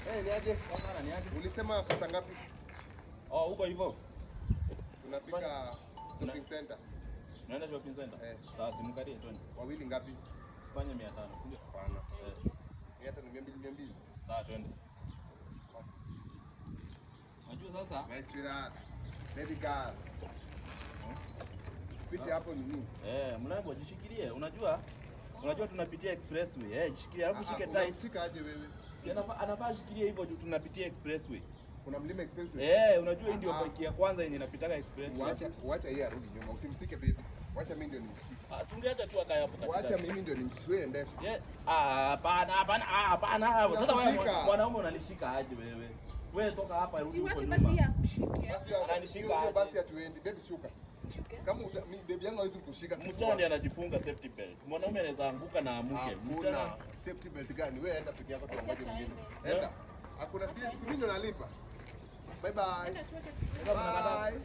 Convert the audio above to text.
Niaje? Bwana niaje? Ulisema pesa ngapi? Oh, huko hivyo. Tunafika shopping center. Naenda shopping center? Sawa, simkarie twende. Wawili ngapi? Fanya 500, si ndio? Hapana. Hata ni 200. Sawa, twende. Unajua sasa? My sweetheart. Baby girl. Pita hapo nini? Mlango jishikilie. Unajua tunapitia expressway. Jishikilie alafu shike tight. Unamsika aje wewe? Anafaa shikilie hivyo juu tunapitia expressway. Kuna mlima expressway? Unajua hii ndio bike ya kwanza yenye inapitaka expressway. Wacha yeye arudi nyuma. Usimsike baby. Wacha mimi ndio nimshike. Singeacha tu akaya hapo katika. Wacha mimi ndio nimshike endesha. Hapana. Sasa wewe mwanaume unanishika aje wewe? Wewe toka hapa rudi huko nyuma. Basi ya kushike. Ananishika aje? Basi atuendi. Baby shuka. Kama baby yangu hawezi kushika. Msichana ndiye anajifunga safety belt. Mwanaume anaweza anguka na amuke. Msichana safety belt gani? Wewe enda peke yako tuangalie mwingine. Enda. Hakuna si mimi ndo nalipa. Bye bye. Enda tuweke. Bye.